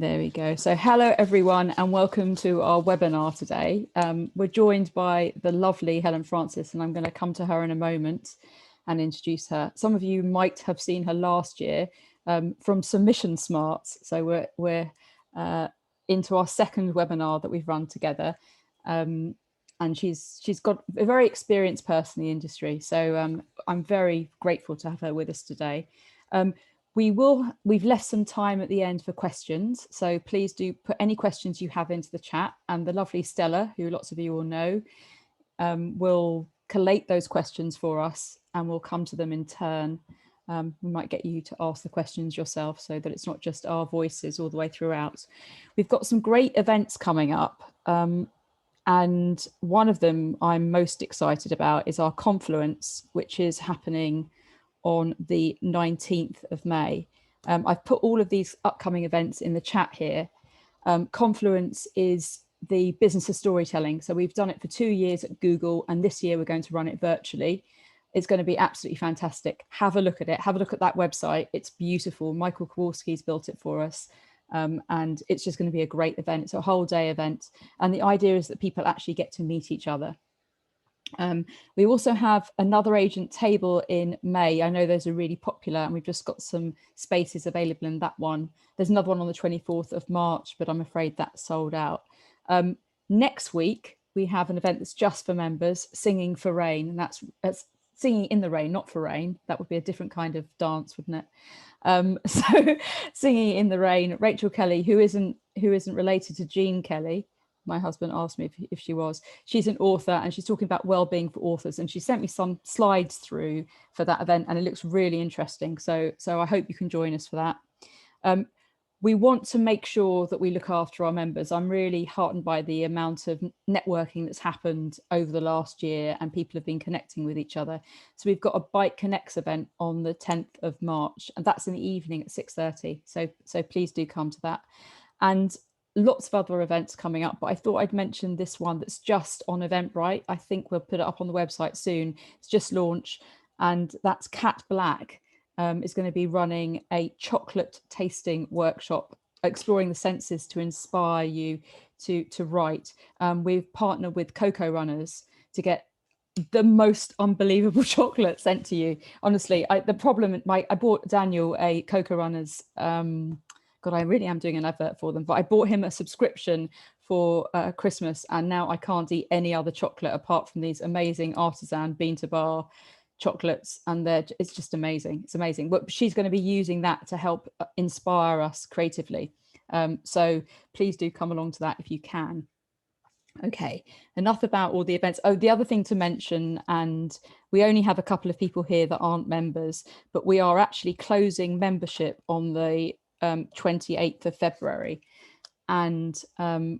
There we go. So hello everyone and welcome to our webinar today. We're joined by the lovely Helen Francis, and I'm going to come to her in a moment and introduce her. Some of you might have seen her last year from Submission Smarts. So we're into our second webinar that we've run together. And she's got a very experienced person in the industry. So I'm very grateful to have her with us today. We've left some time at the end for questions, so please do put any questions you have into the chat, and the lovely Stella, who lots of you will know, will collate those questions for us and we'll come to them in turn. We might get you to ask the questions yourself so that it's not just our voices all the way throughout. We've got some great events coming up, and one of them I'm most excited about is our Confluence, which is happening on the 19th of May. I've put all of these upcoming events in the chat here. Confluence is the business of storytelling. So we've done it for 2 years at Google, and this year we're going to run it virtually. It's going to be absolutely fantastic. Have a look at it. Have a look at that website. It's beautiful. Michael Kowalski's built it for us. And it's just going to be a great event. It's a whole day event. And the idea is that people actually get to meet each other. We also have another agent table in May. I know those are really popular and we've just got some spaces available in that one. There's another one on the 24th of March, but I'm afraid that's sold out. Next week, we have an event that's just for members, Singing for Rain, and that's singing in the rain, not for rain. That would be a different kind of dance, wouldn't it? So Singing in the Rain, Rachel Kelly, who isn't related to Jean Kelly. My husband asked me if she was. She's an author and she's talking about well-being for authors, and she sent me some slides through for that event and it looks really interesting. So I hope you can join us for that. We want to make sure that we look after our members. I'm really heartened by the amount of networking that's happened over the last year, and people have been connecting with each other. So we've got a Bike Connects event on the 10th of March, and that's in the evening at 6:30. So please do come to that. And lots of other events coming up, but I thought I'd mention this one that's just on Eventbrite. I think we'll put it up on the website soon. It's just launched, and that's Cat Black is going to be running a chocolate tasting workshop, exploring the senses to inspire you to write. We've partnered with Cocoa Runners to get the most unbelievable chocolate sent to you. Honestly, I bought Daniel a Cocoa Runners God, I really am doing an advert for them, but I bought him a subscription for Christmas, and now I can't eat any other chocolate apart from these amazing artisan bean to bar chocolates, and it's just amazing. It's amazing. But she's going to be using that to help inspire us creatively. So please do come along to that if you can. Okay, enough about all the events. Oh, the other thing to mention, and we only have a couple of people here that aren't members, but we are actually closing membership on the 28th of February, and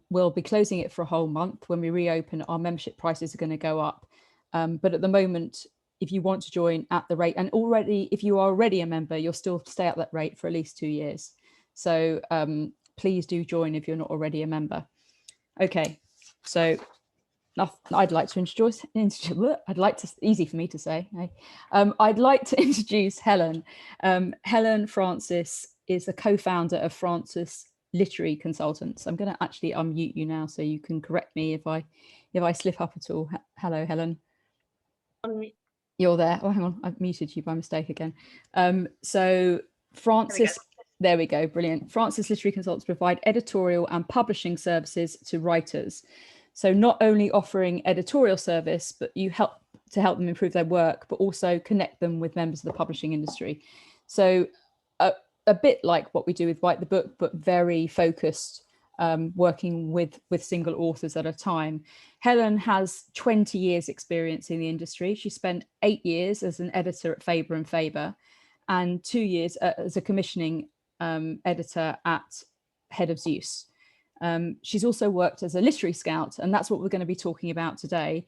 we'll be closing it for a whole month. When we reopen, our membership prices are going to go up, but at the moment, if you want to join at the rate, and if you are already a member, you'll still stay at that rate for at least 2 years. So please do join if you're not already a member. Okay, so I'd like to introduce, easy for me to say, I'd like to introduce Helen. Helen Francis is the co-founder of Francis Literary Consultants. I'm going to actually unmute you now so you can correct me if I slip up at all. Hello, Helen. You're there. Oh, hang on, I've muted you by mistake again. So Francis, there we go, brilliant. Francis Literary Consultants provide editorial and publishing services to writers. So not only offering editorial service, but you help them improve their work, but also connect them with members of the publishing industry. So a bit like what we do with Write the Book, but very focused, working with single authors at a time. Helen has 20 years experience in the industry. She spent 8 years as an editor at Faber and Faber, and 2 years as a commissioning editor at Head of Zeus. She's also worked as a literary scout, and that's what we're going to be talking about today.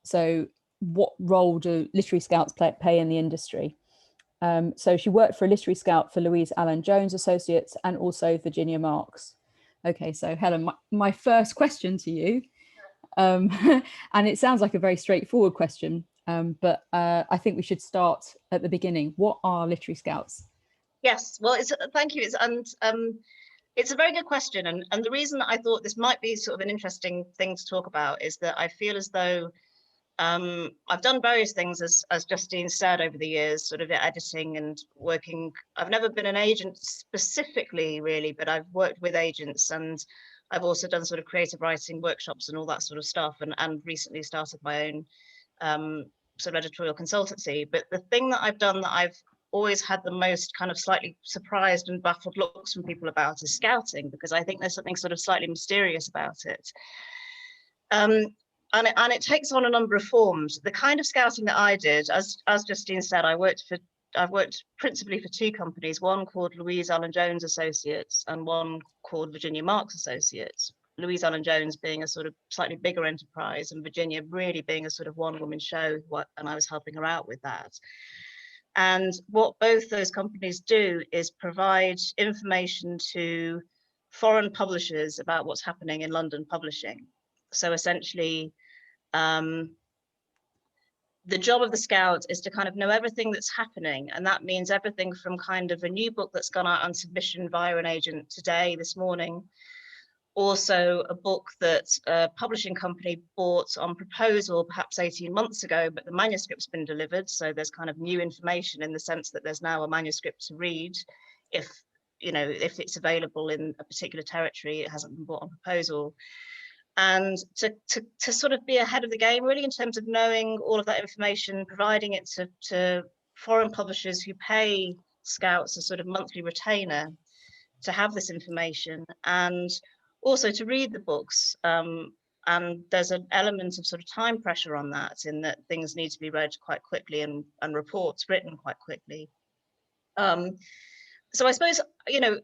So what role do literary scouts play in the industry? So she worked for a literary scout for Louise Allen Jones Associates and also Virginia Marks. Okay, so Helen, my first question to you, and it sounds like a very straightforward question, but I think we should start at the beginning. What are literary scouts? Yes, well, thank you. It's a very good question. And the reason that I thought this might be sort of an interesting thing to talk about is that I feel as though I've done various things, as Justine said, over the years, sort of editing and working. I've never been an agent specifically, really, but I've worked with agents, and I've also done sort of creative writing workshops and all that sort of stuff, and recently started my own sort of editorial consultancy. But the thing that I've done that I've always had the most kind of slightly surprised and baffled looks from people about is scouting, because I think there's something sort of slightly mysterious about it. And it takes on a number of forms. The kind of scouting that I did, as Justine said, I've worked principally for two companies, one called Louise Allen Jones Associates and one called Virginia Marks Associates. Louise Allen Jones being a sort of slightly bigger enterprise, and Virginia really being a sort of one-woman show, and I was helping her out with that. And what both those companies do is provide information to foreign publishers about what's happening in London publishing. So essentially, the job of the scout is to kind of know everything that's happening. And that means everything from kind of a new book that's gone out on submission via an agent today, this morning, also a book that a publishing company bought on proposal perhaps 18 months ago, but the manuscript's been delivered. So there's kind of new information in the sense that there's now a manuscript to read. If it's available in a particular territory, it hasn't been bought on proposal. And to sort of be ahead of the game, really, in terms of knowing all of that information, providing it to foreign publishers who pay scouts a sort of monthly retainer to have this information, and also to read the books. And there's an element of sort of time pressure on that, in that things need to be read quite quickly and reports written quite quickly. So I suppose,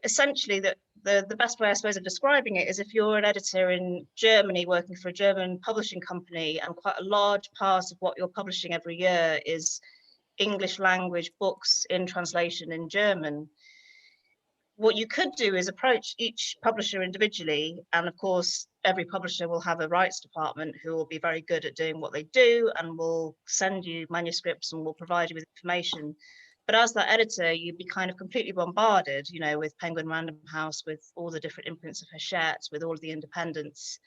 essentially the best way, I suppose, of describing it is if you're an editor in Germany working for a German publishing company, and quite a large part of what you're publishing every year is English language books in translation in German. What you could do is approach each publisher individually, and of course every publisher will have a rights department who will be very good at doing what they do and will send you manuscripts and will provide you with information. But as that editor, you'd be kind of completely bombarded, with Penguin Random House, with all the different imprints of Hachette, with all of the independents.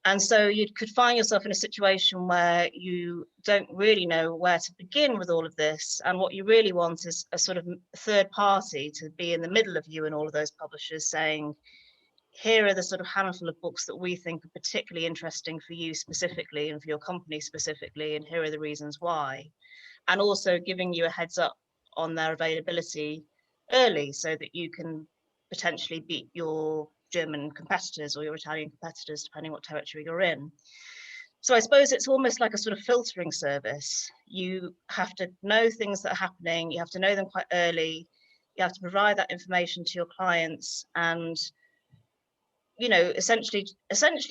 And so you could find yourself in a situation where you don't really know where to begin with all of this. And what you really want is a sort of third party to be in the middle of you and all of those publishers, saying, here are the sort of handful of books that we think are particularly interesting for you specifically and for your company specifically, and here are the reasons why. And also giving you a heads up on their availability early, so that you can potentially beat your German competitors or your Italian competitors, depending what territory you're in. So I suppose it's almost like a sort of filtering service. You have to know things that are happening, you have to know them quite early, you have to provide that information to your clients, and essentially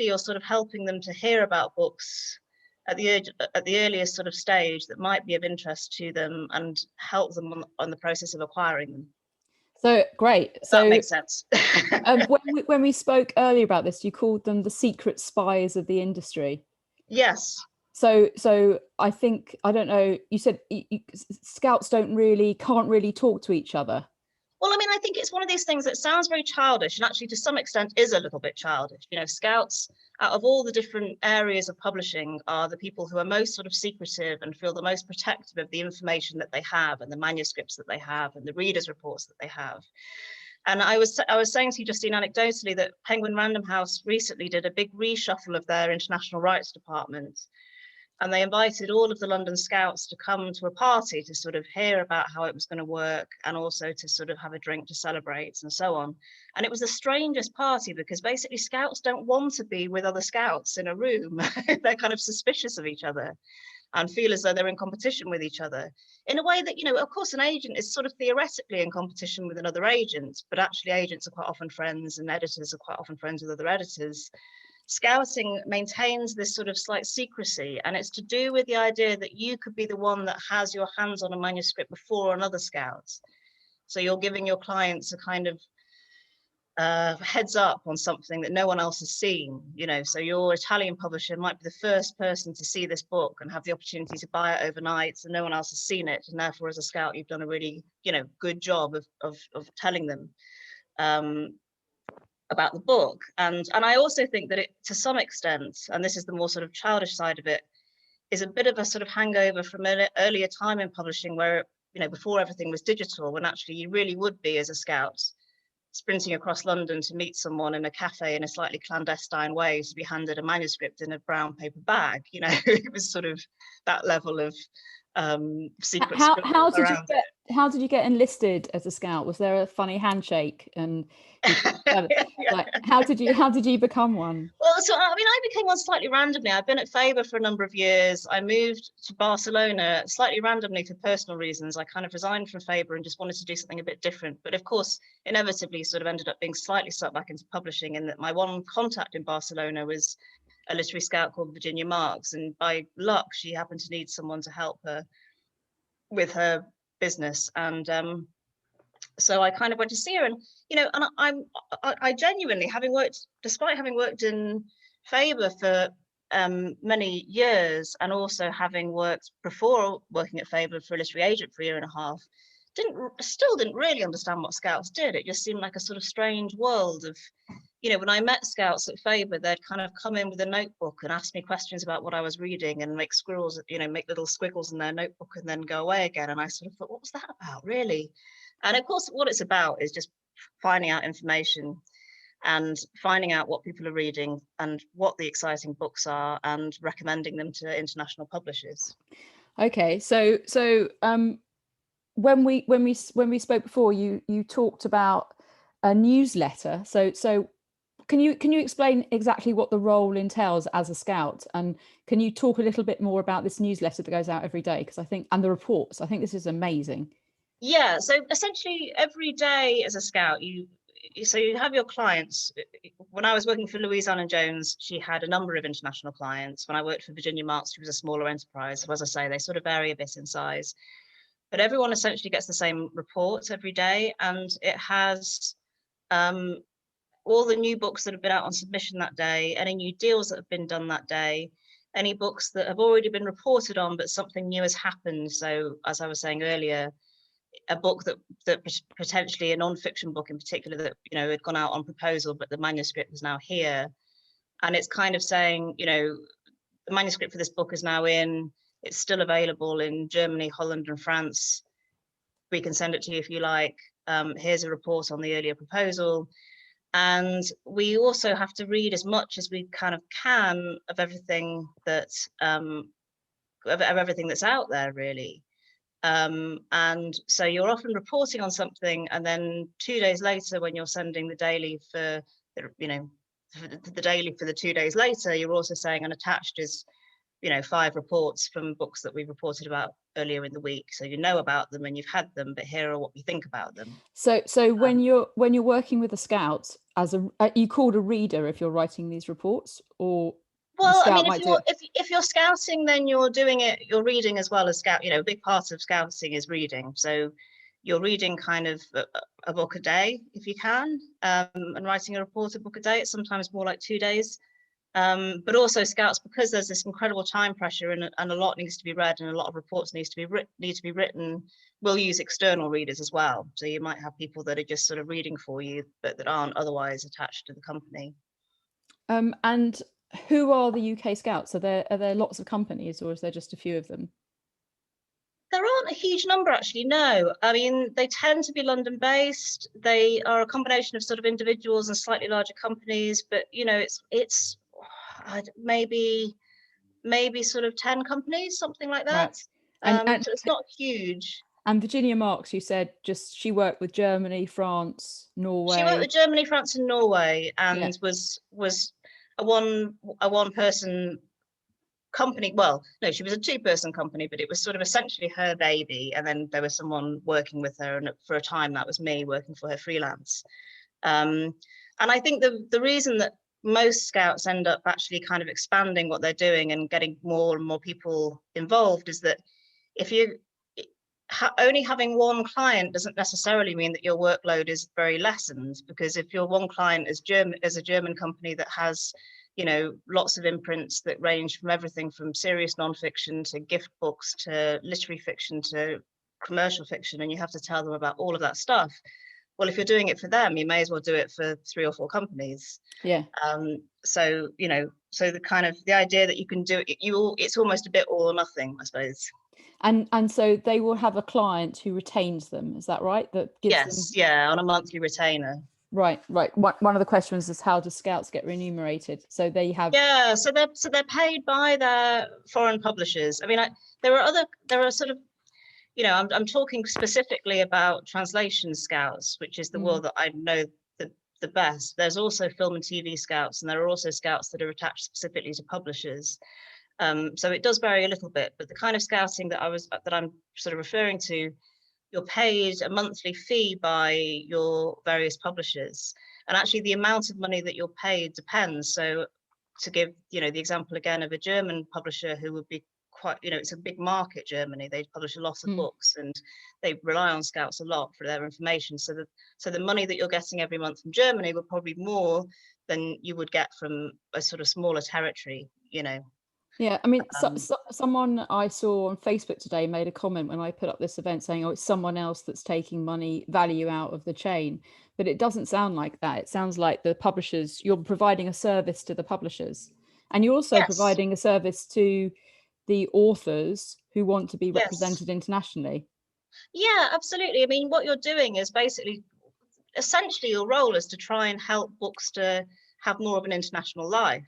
you're sort of helping them to hear about books at the earliest sort of stage that might be of interest to them, and help them on the process of acquiring them. So great. So that makes sense. when we spoke earlier about this, you called them the secret spies of the industry. Yes. So I think, I don't know, you said scouts can't really talk to each other. Well, I mean, I think it's one of these things that sounds very childish, and actually to some extent is a little bit childish. Scouts, out of all the different areas of publishing, are the people who are most sort of secretive and feel the most protective of the information that they have, and the manuscripts that they have, and the readers' reports that they have. And I was saying to you, Justine, anecdotally, that Penguin Random House recently did a big reshuffle of their international rights department. And they invited all of the London Scouts to come to a party to sort of hear about how it was going to work, and also to sort of have a drink to celebrate and so on. And it was the strangest party, because basically Scouts don't want to be with other Scouts in a room. They're kind of suspicious of each other and feel as though they're in competition with each other, in a way that, of course, an agent is sort of theoretically in competition with another agent, but actually agents are quite often friends, and editors are quite often friends with other editors. Scouting maintains this sort of slight secrecy, and it's to do with the idea that you could be the one that has your hands on a manuscript before another scout. So you're giving your clients a kind of heads up on something that no one else has seen. So your Italian publisher might be the first person to see this book and have the opportunity to buy it overnight, and no one else has seen it, and therefore as a scout you've done a really good job of telling them. about the book. And I also think that it, to some extent, and this is the more sort of childish side of it, is a bit of a sort of hangover from an earlier time in publishing where, you know, before everything was digital, when actually you really would be as a scout sprinting across London to meet someone in a cafe in a slightly clandestine way to be handed a manuscript in a brown paper bag. You know, it was sort of that level of secret around it. How did you get enlisted as a scout? Was there a funny handshake? And like, how did you become one? Well, so I mean, I became one slightly randomly. I've been at Faber for a number of years. I moved to Barcelona slightly randomly for personal reasons. I kind of resigned from Faber and just wanted to do something a bit different. But of course, inevitably sort of ended up being slightly sucked back into publishing, in that my one contact in Barcelona was a literary scout called Virginia Marks. And by luck, she happened to need someone to help her with her business. And so I kind of went to see her, and you know, and I genuinely, despite having worked in Faber for many years, and also having worked before working at Faber for a literary agent for a year and a half, still didn't really understand what scouts did. It just seemed like a sort of strange world of, you know, when I met scouts at Faber, they'd kind of come in with a notebook and ask me questions about what I was reading and make squirrels, you know, make little squiggles in their notebook and then go away again. And I sort of thought, what was that about, really? And of course, what it's about is just finding out information and finding out what people are reading and what the exciting books are and recommending them to international publishers. Okay, so when we spoke before, you talked about a newsletter. So can you explain exactly what the role entails as a scout, and can you talk a little bit more about this newsletter that goes out every day? Because I think, and the reports, I think this is amazing. Yeah, so essentially every day as a scout, you have your clients. When I was working for Louise Allen-Jones, she had a number of international clients. When I worked for Virginia Marks, she was a smaller enterprise. So as I say, they sort of vary a bit in size. But everyone essentially gets the same reports every day, and it has all the new books that have been out on submission that day, any new deals that have been done that day, any books that have already been reported on, but something new has happened. So as I was saying earlier, a book that potentially a non-fiction book in particular that, you know, had gone out on proposal, but the manuscript is now here. And it's kind of saying, you know, the manuscript for this book is now in, it's still available in Germany, Holland, and France. We can send it to you if you like. Here's a report on the earlier proposal. And we also have to read as much as we kind of can of everything that of everything that's out there, really. And so you're often reporting on something, and then 2 days later, when you're sending the daily for the, you know, the daily for the 2 days later, you're also saying, and attached is, you know, 5 reports from books that we reported about earlier in the week. So you know about them and you've had them, but here are what we think about them. So when you're working with the scouts, as you called a reader if you're writing these reports, or well, I mean, if you're scouting, then you're doing it, you're reading as well as scout. You know, a big part of scouting is reading. So you're reading kind of a book a day if you can, and writing a report a book a day. It's sometimes more like 2 days. But also scouts, because there's this incredible time pressure and a lot needs to be read and a lot of reports need to be written, we'll use external readers as well. So you might have people that are just sort of reading for you, but that aren't otherwise attached to the company. And who are the UK Scouts? Are there lots of companies, or is there just a few of them? There aren't a huge number, actually, no. I mean, they tend to be London-based. They are a combination of sort of individuals and slightly larger companies, but, you know, it's maybe sort of 10 companies, something like that. Right. So it's not huge. And Virginia Marks, you said she worked with Germany, France, Norway. She worked with Germany, France, and Norway, and was a one person company. Well, no, she was a 2-person company, but it was sort of essentially her baby. And then there was someone working with her, and for a time that was me working for her freelance. And I think the reason that most scouts end up actually kind of expanding what they're doing and getting more and more people involved is that if you only having one client doesn't necessarily mean that your workload is very lessened, because if your one client is a German company that has, you know, lots of imprints that range from everything from serious nonfiction to gift books to literary fiction to commercial fiction, and you have to tell them about all of that stuff, well, if you're doing it for them, you may as well do it for 3 or 4 companies. Yeah. So, you know, so the idea that you can do it, it's almost a bit all or nothing, I suppose. And so they will have a client who retains them, is that right? That gives them. Yes, yeah, on a monthly retainer. Right. One of the questions is, how do scouts get remunerated? So they have. Yeah, so they're paid by their foreign publishers. I mean, there are sort of, you know, I'm talking specifically about translation scouts, which is the world that I know the best. There's also film and TV scouts, and there are also scouts that are attached specifically to publishers. So it does vary a little bit, but the kind of scouting that I'm sort of referring to, you're paid a monthly fee by your various publishers, and actually the amount of money that you're paid depends. So to give, you know, the example again of a German publisher who would be quite, you know, it's a big market, Germany, they publish a lot of books and they rely on scouts a lot for their information, so the money that you're getting every month from Germany will probably be more than you would get from a sort of smaller territory, you know. Yeah, I mean, someone I saw on Facebook today made a comment when I put up this event saying, "Oh, it's someone else that's taking value out of the chain," but it doesn't sound like that. It sounds like the publishers, you're providing a service to the publishers, and you're also Yes, providing a service to the authors who want to be yes, represented internationally. yeah, absolutely. I mean, what you're doing is basically, essentially your role is to try and help books to have more of an international life.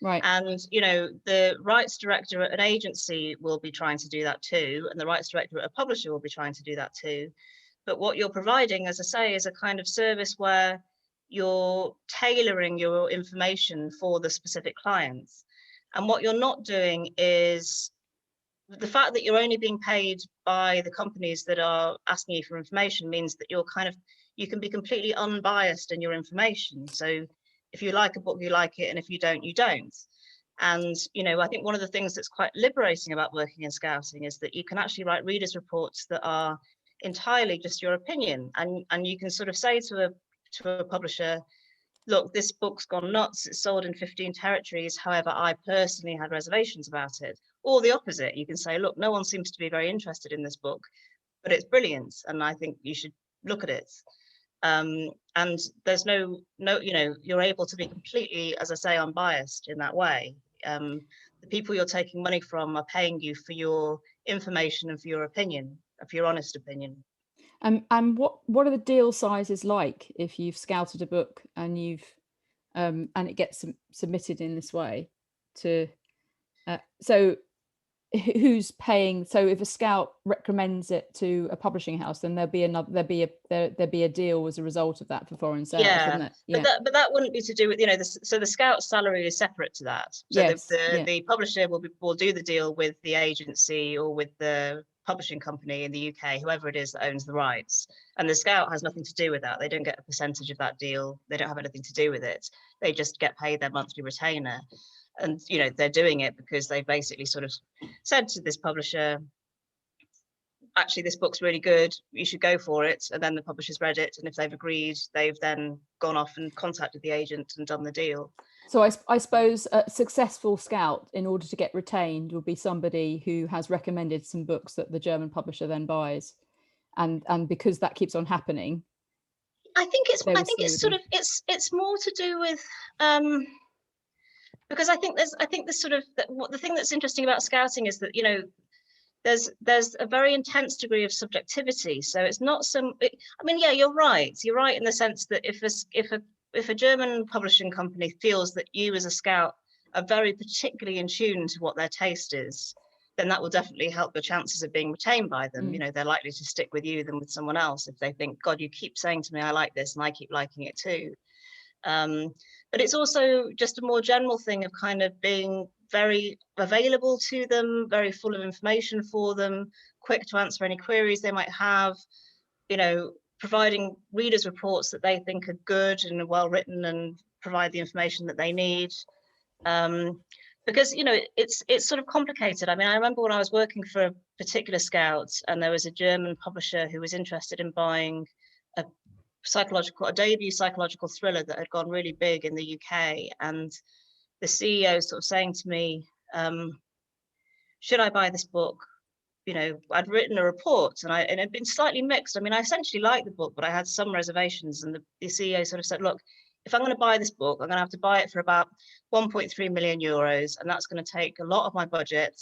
Right. And, you know, the rights director at an agency will be trying to do that too, and the rights director at a publisher will be trying to do that too. But what you're providing, as I say, is a kind of service where you're tailoring your information for the specific clients. And what you're not doing is, the fact that you're only being paid by the companies that are asking you for information means that you can be completely unbiased in your information. So if you like a book, you like it, and if you don't, you don't. And, you know, I think one of the things that's quite liberating about working in scouting is that you can actually write readers' reports that are entirely just your opinion. And you can sort of say to a publisher, look, this book's gone nuts, it's sold in 15 territories, however, I personally had reservations about it. Or the opposite, you can say, look, no one seems to be very interested in this book, but it's brilliant, and I think you should look at it. And there's no, you know, you're able to be completely, as I say, unbiased in that way. The people you're taking money from are paying you for your information and for your opinion, for your honest opinion. And what are the deal sizes like if you've scouted a book and and it gets submitted in this way to so who's paying? So if a scout recommends it to a publishing house, then there'd be a deal as a result of that for foreign sales, Yeah, wouldn't it? Yeah. but that wouldn't be to do with, you know, so the scout's salary is separate to that. So Yes. Yeah. the publisher will do the deal with the agency or with the publishing company in the UK, whoever it is that owns the rights, and the scout has nothing to do with that. They don't get a percentage of that deal. They don't have anything to do with it. They just get paid their monthly retainer, and, you know, they're doing it because they basically sort of said to this publisher, actually, this book's really good, you should go for it. And then the publisher's read it, and if they've agreed, they've then gone off and contacted the agent and done the deal. So I suppose a successful scout, in order to get retained, would be somebody who has recommended some books that the German publisher then buys, and because that keeps on happening, I think they will it's stay with sort them. of, it's more to do with, because I think there's sort of, the thing that's interesting about scouting is that, you know, there's a very intense degree of subjectivity. So it's not I mean, yeah, you're right in the sense that if a German publishing company feels that you as a scout are very particularly in tune to what their taste is, then that will definitely help your chances of being retained by them. You know, they're likely to stick with you than with someone else if they think, God, you keep saying to me, I like this, and I keep liking it too. But it's also just a more general thing of kind of being very available to them, very full of information for them, quick to answer any queries they might have, you know, providing readers' reports that they think are good and well written and provide the information that they need. Because, you know, it's sort of complicated. I mean, I remember when I was working for a particular scout, and there was a German publisher who was interested in buying a debut psychological thriller that had gone really big in the UK, and the CEO sort of saying to me, should I buy this book? I'd written a report and it had been slightly mixed. I mean, I essentially liked the book, but I had some reservations. And the CEO sort of said, look, if I'm going to buy this book, I'm going to have to buy it for about 1.3 million euros. And that's going to take a lot of my budget.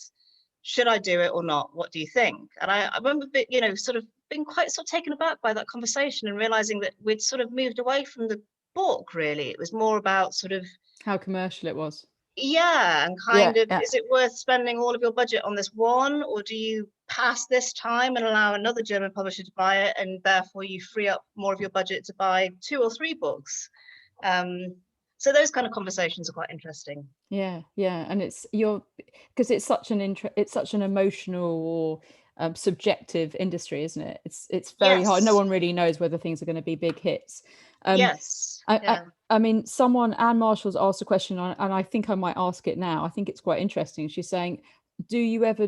Should I do it or not? What do you think? And I remember, sort of being quite sort of taken aback by that conversation and realizing that we'd sort of moved away from the book, really. It was more about sort of how commercial it was. Yeah, and Yeah, kind of, yeah. is it worth spending all of your budget on this one, or do you pass this time and allow another German publisher to buy it, and therefore you free up more of your budget to buy 2 or 3 books? So those kind of conversations are quite interesting. Yeah, and because it's such an emotional or subjective industry, isn't it? It's very hard. No Yes. one really knows whether things are going to be big hits. Yes. Yeah. I mean, Anne Marshall's asked a question, and I think I might ask it now. I think it's quite interesting. She's saying, do you ever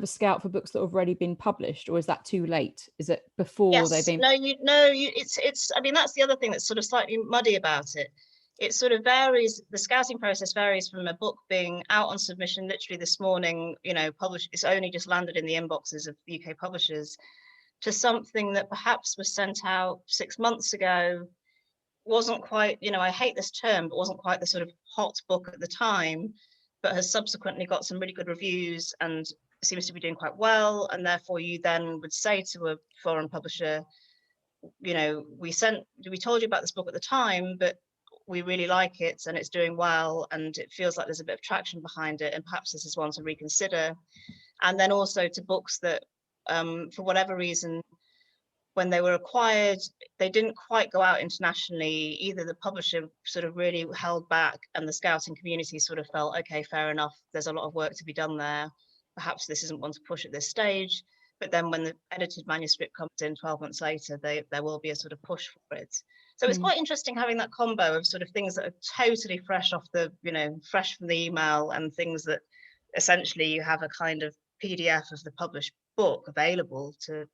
scout for books that have already been published, or is that too late? Is it before they've Yes. been? It's, I mean, that's the other thing that's sort of slightly muddy about it. It sort of varies. The scouting process varies from a book being out on submission literally this morning, published, it's only just landed in the inboxes of UK publishers, to something that perhaps was sent out 6 months ago, wasn't quite, I hate this term, but wasn't quite the sort of hot book at the time, but has subsequently got some really good reviews and seems to be doing quite well. And therefore you then would say to a foreign publisher, we told you about this book at the time, but we really like it and it's doing well and it feels like there's a bit of traction behind it, and perhaps this is one to reconsider. And then also to books that for whatever reason, when they were acquired, they didn't quite go out internationally. Either the publisher sort of really held back and the scouting community sort of felt, okay, fair enough, there's a lot of work to be done there, perhaps this isn't one to push at this stage. But then when the edited manuscript comes in 12 months later, there will be a sort of push for it. So it's quite interesting having that combo of sort of things that are totally fresh fresh from the email, and things that essentially you have a kind of PDF of the published book available to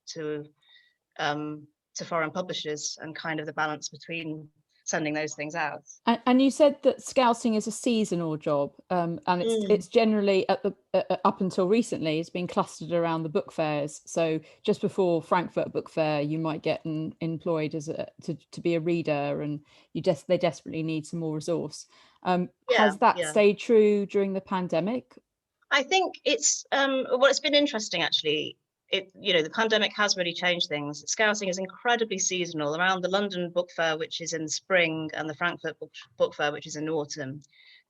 foreign publishers, and kind of the balance between sending those things out. And you said that scouting is a seasonal job, and it's generally up until recently it's been clustered around the book fairs. So just before Frankfurt Book Fair, you might get employed as to be a reader, and they desperately need some more resource. Has that stayed true during the pandemic? I think it's it's been interesting actually. The pandemic has really changed things. Scouting is incredibly seasonal. Around the London Book Fair, which is in spring, and the Frankfurt Book Fair, which is in autumn,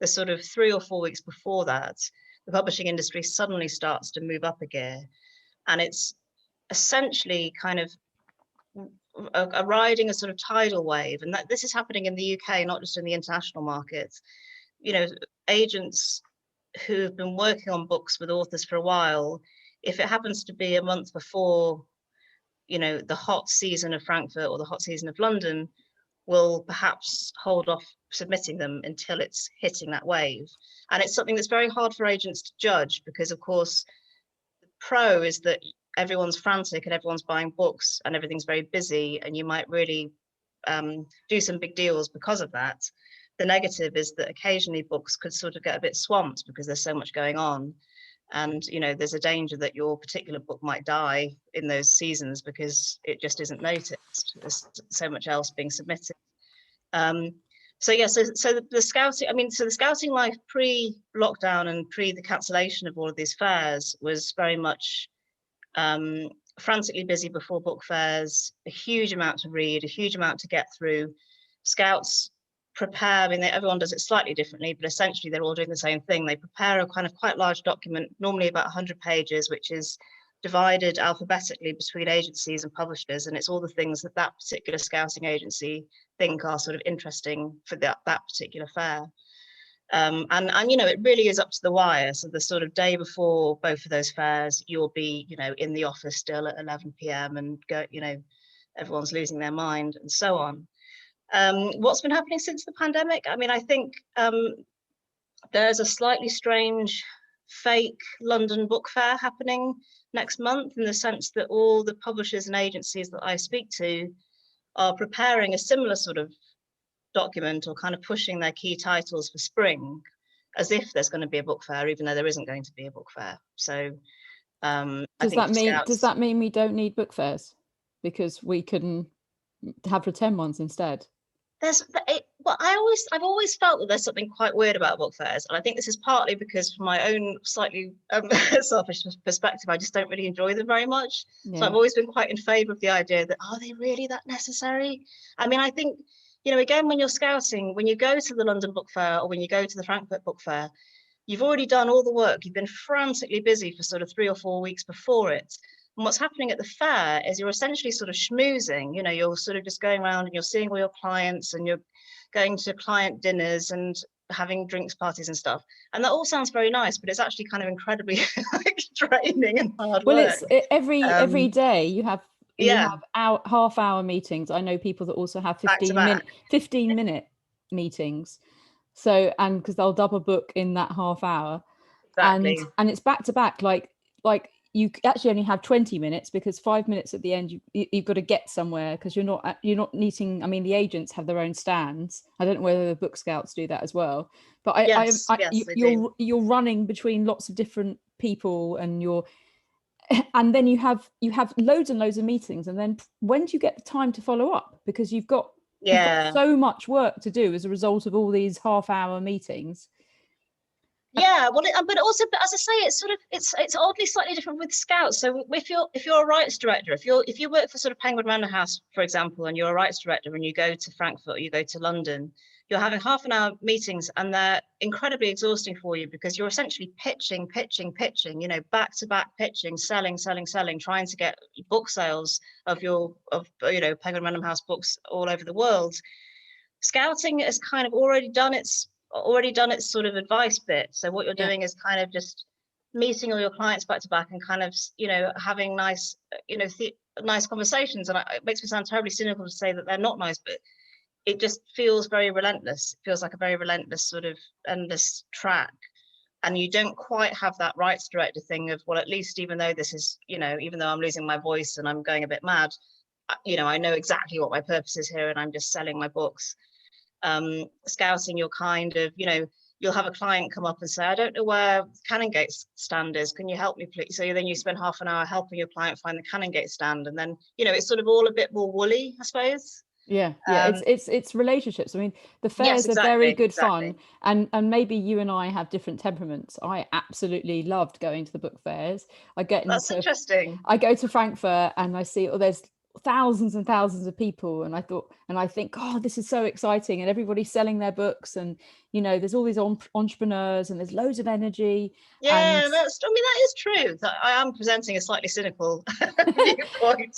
the sort of 3 or 4 weeks before that, the publishing industry suddenly starts to move up a gear. And it's essentially kind of riding a sort of tidal wave. And that this is happening in the UK, not just in the international markets. Agents who've been working on books with authors for a while, if it happens to be a month before, the hot season of Frankfurt or the hot season of London, will perhaps hold off submitting them until it's hitting that wave. And it's something that's very hard for agents to judge, because of course, the pro is that everyone's frantic and everyone's buying books and everything's very busy, and you might really do some big deals because of that. The negative is that occasionally books could sort of get a bit swamped because there's so much going on. And there's a danger that your particular book might die in those seasons because it just isn't noticed. There's so much else being submitted. So the scouting, the scouting life pre-lockdown and pre the cancellation of all of these fairs was very much frantically busy before book fairs, a huge amount to read, a huge amount to get through. Scouts prepare, everyone does it slightly differently, but essentially they're all doing the same thing. They prepare a kind of quite large document, normally about 100 pages, which is divided alphabetically between agencies and publishers, and it's all the things that particular scouting agency think are sort of interesting for that particular fair. And it really is up to the wire. So the sort of day before both of those fairs, you'll be in the office still at 11 p.m. and go, everyone's losing their mind and so on. What's been happening since the pandemic? I think there's a slightly strange fake London book fair happening next month, in the sense that all the publishers and agencies that I speak to are preparing a similar sort of document, or kind of pushing their key titles for spring, as if there's going to be a book fair, even though there isn't going to be a book fair. So I Does think that for mean Scouts, we don't need book fairs because we can have pretend ones instead? well, I've always felt that there's something quite weird about book fairs, and I think this is partly because from my own slightly selfish perspective, I just don't really enjoy them very much. So Yeah. I've always been quite in favour of the idea that, are they really that necessary? I mean, I think, you know, again, when you're scouting, when you go to the London Book Fair or when you go to the Frankfurt Book Fair, you've already done all the work. You've been frantically busy for sort of 3 or 4 weeks before it. And what's happening at the fair is you're essentially sort of schmoozing, you know, you're sort of just going around and you're seeing all your clients and you're going to client dinners and having drinks parties and stuff. And that all sounds very nice, but it's actually kind of incredibly like draining and hard Well, work. every day you Yeah, have half-hour meetings. I know people that also have back to back. 15-minute meetings. So, and because they'll double book in that half hour, and Exactly. it's back to back, like you actually only have 20 minutes because 5 minutes at the end you've got to get somewhere because you're not needing. I mean, the agents have their own stands. I don't know whether the book scouts do that as well, but Yes, yes, they do. you're running between lots of different people, and and then you have loads and loads of meetings, and then when do you get the time to follow up because you've got Yeah. so much work to do as a result of all these half-hour meetings. Yeah, well, but also, but as I say, it's sort of it's oddly slightly different with Scouts. So if you're a rights director, if you work for sort of Penguin Random House, for example, and you're a rights director and you go to Frankfurt or you go to London, you're having half an hour meetings and they're incredibly exhausting for you because you're essentially pitching, you know, back to back pitching, selling, trying to get book sales of you know, Penguin Random House books all over the world. Scouting has kind of already done its sort of advice bit. So what you're Yeah. doing is kind of just meeting all your clients back to back and kind of, you know, having nice, you know, nice conversations. And it makes me sound terribly cynical to say that they're not nice, but it just feels very relentless. It feels like a very relentless sort of endless track. And you don't quite have that rights director thing of, well, at least even though this is, you know, even though I'm losing my voice and I'm going a bit mad, you know, I know exactly what my purpose is here and I'm just selling my books. Scouting, you're kind of, you know, you'll have a client come up and say, I don't know where Cannongate's stand is. Can you help me, please? So then you spend half an hour helping your client find the Canongate stand. And then, you know, it's sort of all a bit more woolly, I suppose. Yeah, it's relationships. I mean, the Yes, fairs are very exactly, good fun, exactly. and maybe you and I have different temperaments. I absolutely loved going to the book fairs. That's interesting. I go to Frankfurt and I see, oh, there's thousands and thousands of people, and I think, oh, this is so exciting, and everybody's selling their books, and you know, there's all these entrepreneurs, and there's loads of energy, and Yeah, I mean, that is true. That I am presenting a slightly cynical viewpoint.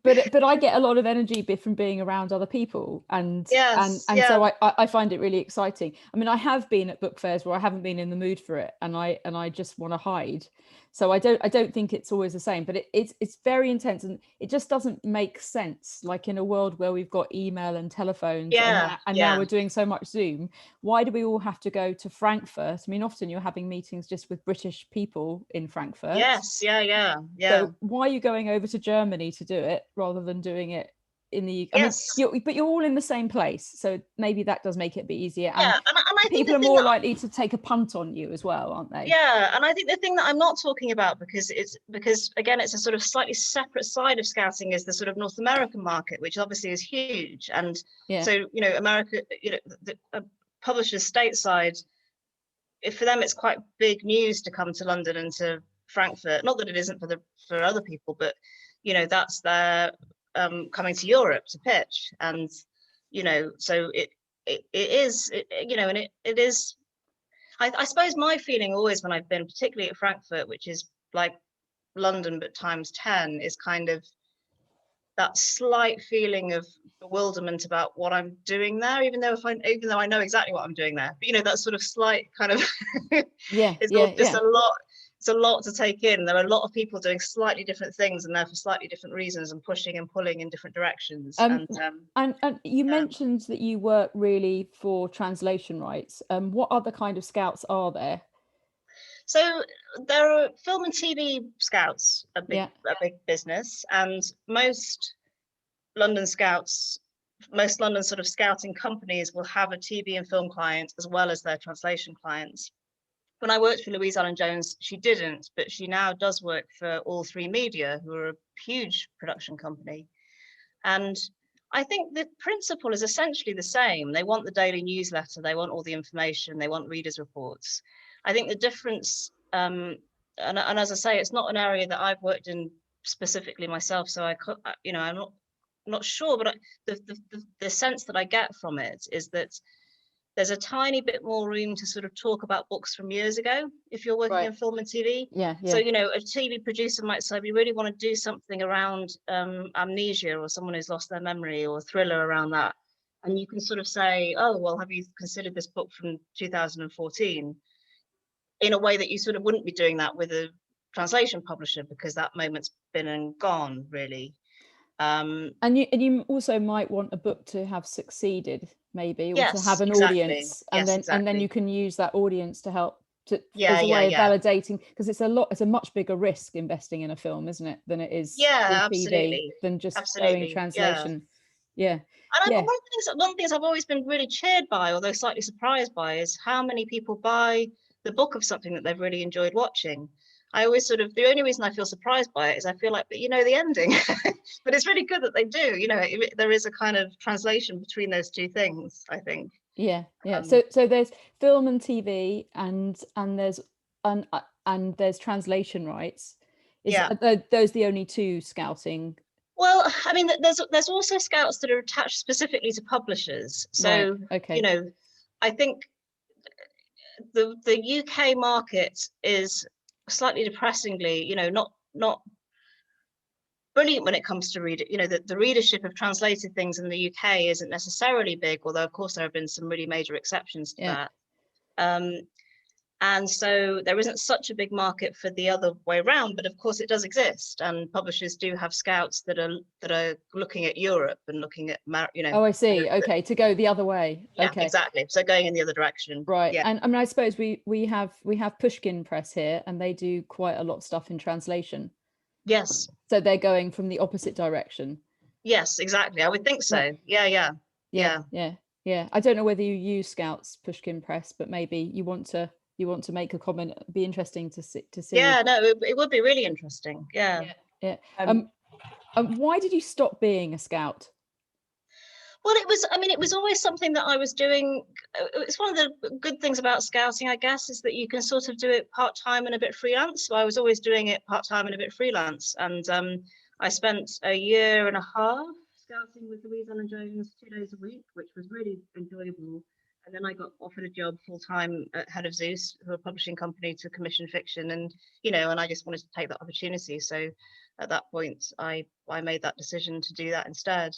but I get a lot of energy from being around other people, Yes, and yeah, so I find it really exciting. I mean, I have been at book fairs where I haven't been in the mood for it, and I just want to hide. So I don't think it's always the same, but it's very intense, and it just doesn't make sense. Like in a world where we've got email and telephones, yeah, and now yeah. we're doing so much Zoom, why do we all have to go to Frankfurt? I mean, often you're having meetings just with British people in Frankfurt. Yes, yeah, yeah, yeah. So why are you going over to Germany to do it rather than doing it in the UK? I mean, Yes, but you're all in the same place, so maybe that does make it a bit easier. yeah. And And I think people the are thing more that likely to take a punt on you as well, aren't they? Yeah, and I think the thing that I'm not talking about because again it's a sort of slightly separate side of scouting is the sort of North American market, which obviously is huge. And Yeah. so, you know, America, you know, the publishers stateside, for them it's quite big news to come to London and to Frankfurt. Not that it isn't for other people, but you know, that's their coming to Europe to pitch. And you know, so it is you know, and it is I suppose my feeling always when I've been, particularly at Frankfurt, which is like London but times 10, is kind of that slight feeling of bewilderment about what I'm doing there, even though I know exactly what I'm doing there. But you know, that sort of slight kind of Yeah, it's all yeah, just yeah. a lot. It's a lot to take in. There are a lot of people doing slightly different things and they're for slightly different reasons and pushing and pulling in different directions. Um, And and you yeah. mentioned that you work really for translation rights. What other kind of scouts are there? So there are film and TV scouts, Yeah. a big business, and London scouts, most London sort of scouting companies will have a TV and film client as well as their translation clients. when I worked for Louise Allen-Jones, she didn't, but she now does work for All Three Media, who are a huge production company. And I think the principle is essentially the same. They want the daily newsletter, they want all the information, they want readers' reports. I think the difference, and as I say, it's not an area that I've worked in specifically myself, so I'm not sure, but the sense that I get from it is that there's a tiny bit more room to sort of talk about books from years ago if you're working in film and TV. Yeah. So, a TV producer might say, we really want to do something around amnesia or someone who's lost their memory, or a thriller around that. And you can sort of say, oh, well, have you considered this book from 2014? In a way that you sort of wouldn't be doing that with a translation publisher, because that moment's been and gone, really. And you also might want a book to have succeeded, maybe, or yes, to have an exactly. audience, and then you can use that audience to help as a way of validating, because it's a much bigger risk investing in a film, isn't it, than it is absolutely. TV, than just going translation. Yeah. And one of the things I've always been really cheered by, although slightly surprised by, is how many people buy the book of something that they've really enjoyed watching. I always the only reason I feel surprised by it is I feel like, but the ending. But it's really good that they do. There is a kind of translation between those two things, I think. Yeah. So there's film and TV, and there's translation rights. Are those the only two scouting? Well, I mean, there's also scouts that are attached specifically to publishers. So, right. Okay. I think the UK market is slightly depressingly, not brilliant when it comes to the readership of translated things in the UK isn't necessarily big, although of course there have been some really major exceptions to that. And so there isn't such a big market for the other way around, but of course it does exist, and publishers do have scouts that are looking at Europe and looking at Oh, I see. Okay, to go the other way. Yeah, okay. Exactly. So going in the other direction. Right. Yeah. And I mean, I suppose we have Pushkin Press here, and they do quite a lot of stuff in translation. Yes. So they're going from the opposite direction. Yes, exactly. I would think so. Right. Yeah. I don't know whether you use Scouts Pushkin Press, but maybe you want to make a comment. It'd be interesting to see. Yeah, no, it would be really interesting. Yeah. Why did you stop being a scout? Well, it was always something that I was doing. It's one of the good things about scouting, I guess, is that you can sort of do it part-time and a bit freelance. So I was always doing it part-time and a bit freelance. And I spent a year and a half scouting with Louise Allen-Jones 2 days a week, which was really enjoyable. And then I got offered a job full-time at Head of Zeus, who are a publishing company, to commission fiction. And, and I just wanted to take that opportunity. So at that point, I made that decision to do that instead.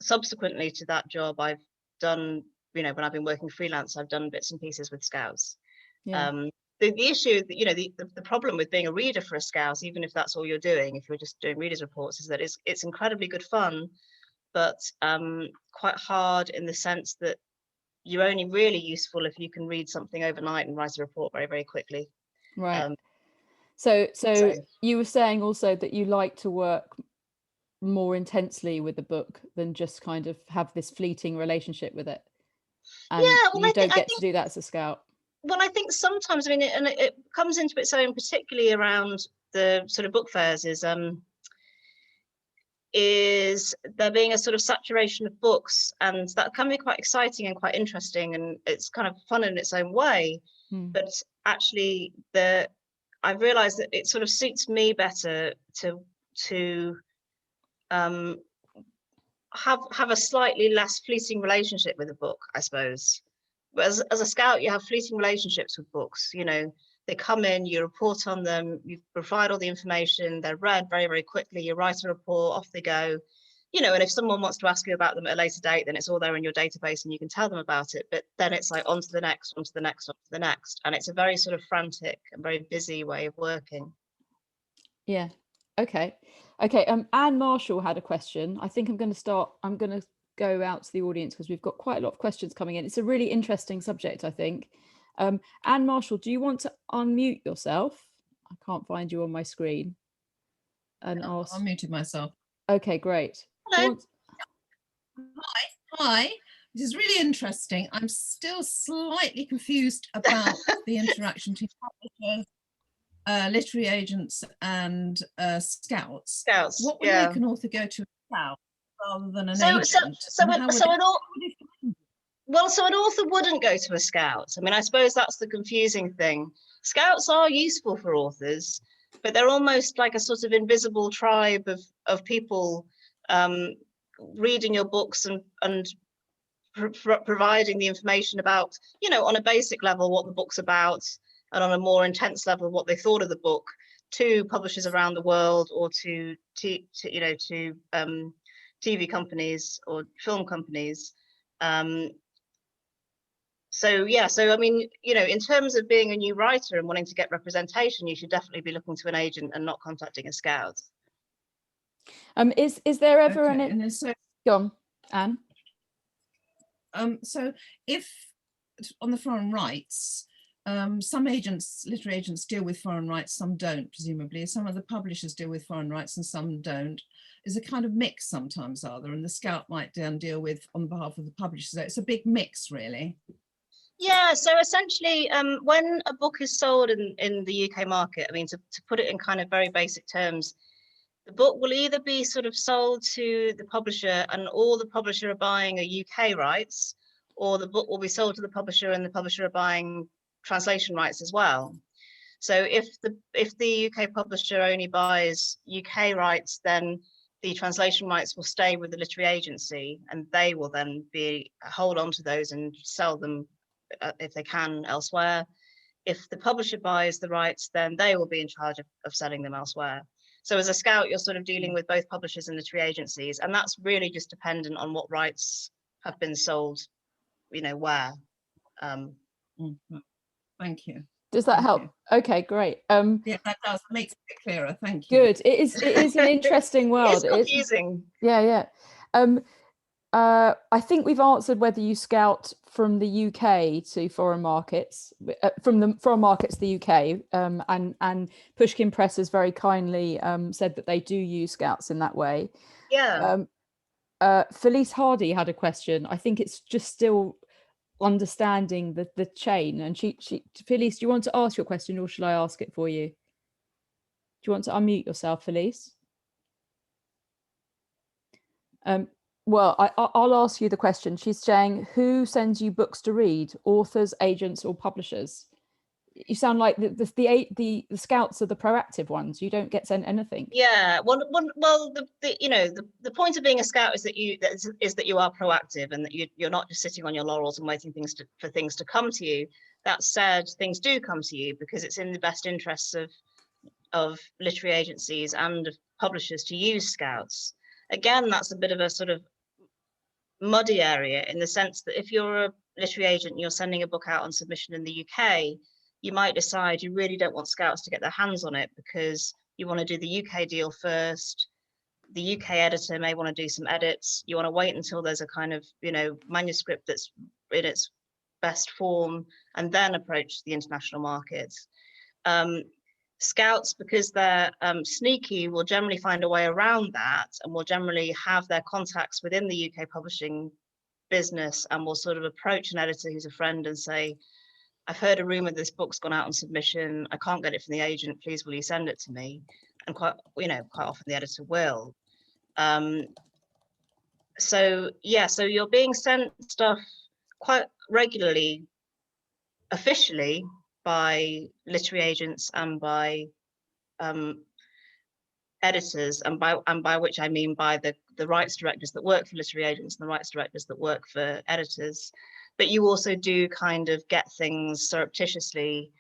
Subsequently to that job, I've done, when I've been working freelance, I've done bits and pieces with scouts. The issue, the problem with being a reader for a scout, even if that's all you're doing, if you're just doing readers' reports, is that it's incredibly good fun, but quite hard in the sense that you're only really useful if you can read something overnight and write a report very, very quickly. Right. So you were saying also that you like to work more intensely with the book than just kind of have this fleeting relationship with it. And you don't get to do that as a scout. Well, I think sometimes, and it comes into its own, particularly around the sort of book fairs, is there being a sort of saturation of books, and that can be quite exciting and quite interesting, and it's kind of fun in its own way. But actually, I've realized that it sort of suits me better to have a slightly less fleeting relationship with a book, I suppose. But as a scout, you have fleeting relationships with books. They come in, you report on them, you provide all the information, they're read very, very quickly, you write a report, off they go. And if someone wants to ask you about them at a later date, then it's all there in your database and you can tell them about it. But then it's like on to the next, on to the next, on to the next. And it's a very sort of frantic and very busy way of working. Yeah. Okay. Anne Marshall had a question. I think I'm going to go out to the audience because we've got quite a lot of questions coming in. It's a really interesting subject, I think. Anne Marshall, do you want to unmute yourself? I can't find you on my screen. And I unmuted myself. Okay, great. Hello. Hi. This is really interesting. I'm still slightly confused about the interaction between publishers, literary agents and scouts. Scouts, What would yeah. make an author go to a scout rather than an So agent? so an author wouldn't go to a scout. I mean, I suppose that's the confusing thing. Scouts are useful for authors, but they're almost like a sort of invisible tribe of people reading your books and providing the information about, you know, on a basic level what the book's about, and on a more intense level what they thought of the book, to publishers around the world, or to TV companies or film companies. So yeah, so I mean, you know, in terms of being a new writer and wanting to get representation, you should definitely be looking to an agent and not contacting a scout. Is there ever Okay, an... and so, Go on, Anne. So if on the foreign rights, some agents, literary agents, deal with foreign rights, some don't, presumably. Some of the publishers deal with foreign rights and some don't. Is a kind of mix sometimes, are there? And the scout might then deal with on behalf of the publishers. So it's a big mix, really. Yeah, so essentially, when a book is sold in the UK market, I mean, to put it in kind of very basic terms, the book will either be sort of sold to the publisher and all the publisher are buying a UK rights, or the book will be sold to the publisher and the publisher are buying translation rights as well. So if the UK publisher only buys UK rights, then the translation rights will stay with the literary agency, and they will then hold on to those and sell them if they can elsewhere. If the publisher buys the rights, then they will be in charge of selling them elsewhere. So as a scout, you're sort of dealing with both publishers and literary agencies, and that's really just dependent on what rights have been sold, you know, where. Thank you. Does that help? Okay, great. Yeah, that does. It makes it a bit clearer. Thank you. Good. It is an interesting world. It's confusing. Yeah. I think we've answered whether you scout from the UK to foreign markets, from the foreign markets to the UK, and Pushkin Press has very kindly said that they do use scouts in that way. Yeah. Felice Hardy had a question. I think it's just still understanding the chain. And Felice, do you want to ask your question, or shall I ask it for you? Do you want to unmute yourself, Felice? Well, I'll ask you the question. She's saying, who sends you books to read? Authors, agents, or publishers? You sound like the scouts are the proactive ones. You don't get sent anything. Yeah. Well, the point of being a scout is that you are proactive, and that you're not just sitting on your laurels and waiting for things to come to you. That said, things do come to you because it's in the best interests of literary agencies and of publishers to use scouts. Again, that's a bit of a sort of muddy area, in the sense that if you're a literary agent and you're sending a book out on submission in the UK, you might decide you really don't want scouts to get their hands on it because you want to do the UK deal first. The UK editor may want to do some edits. You want to wait until there's a kind of, you know, manuscript that's in its best form, and then approach the international market. Scouts, because they're sneaky, will generally find a way around that, and will generally have their contacts within the UK publishing business, and will sort of approach an editor who's a friend and say, I've heard a rumor this book's gone out on submission. I can't get it from the agent. Please, will you send it to me? And quite often the editor will. So you're being sent stuff quite regularly, officially, by literary agents and by editors, and by which I mean by the rights directors that work for literary agents and the rights directors that work for editors. But you also do kind of get things surreptitiously,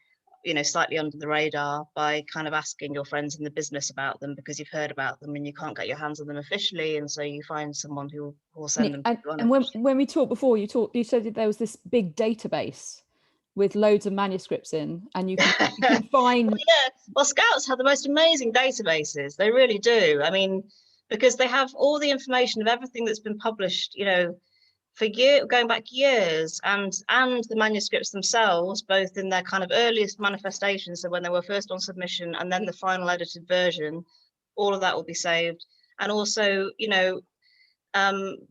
you know, slightly under the radar, by kind of asking your friends in the business about them because you've heard about them and you can't get your hands on them officially, and so you find someone who will send them to you. And when we talked before, you said that there was this big database with loads of manuscripts in, and you can find... Well, scouts have the most amazing databases. They really do. I mean, because they have all the information of everything that's been published, you know, for going back years, and the manuscripts themselves, both in their kind of earliest manifestations, so when they were first on submission, and then the final edited version. All of that will be saved, and also, you know,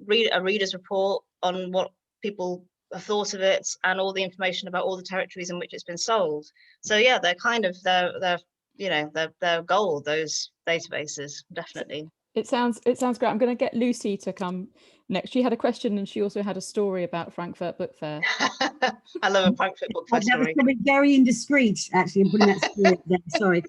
read a reader's report on what people have thought of it, and all the information about all the territories in which it's been sold. So yeah, they're kind of they're gold, those databases, definitely. It sounds great. I'm going to get Lucy to come next. She had a question, and she also had a story about Frankfurt Book Fair. I love a Frankfurt Book Fair That was story. probably very indiscreet, actually, in putting that story up there. Sorry.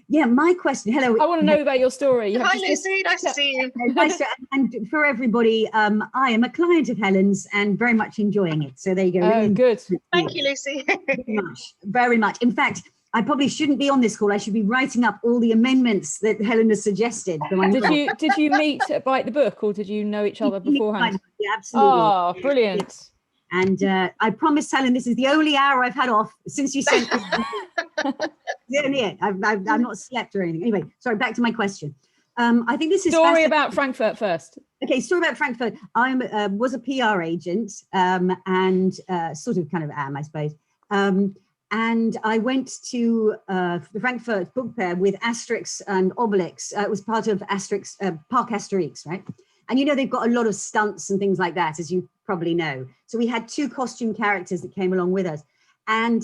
Yeah, my question. Hello. I want to know about your story. You have Hi, to Lucy. Nice to see you. Nice to, and for everybody, I am a client of Helen's and very much enjoying it. So there you go. Oh, Really good. Thank you, Lucy. very much, very much. In fact, I probably shouldn't be on this call. I should be writing up all the amendments that Helen has suggested. Did you meet at Bite the Book, or did you know each other beforehand? Yeah, absolutely. Oh, brilliant. And I promised Helen this is the only hour I've had off since you sent me. The only it. I've not slept or anything. Anyway, sorry, back to my question. I think this is Story about Frankfurt first. Okay, story about Frankfurt. I was a PR agent and sort of kind of am, I suppose. And I went to the Frankfurt Book Fair with Asterix and Obelix. It was part of Asterix, Park Asterix, right? And you know, they've got a lot of stunts and things like that, as you probably know. So we had 2 costume characters that came along with us. And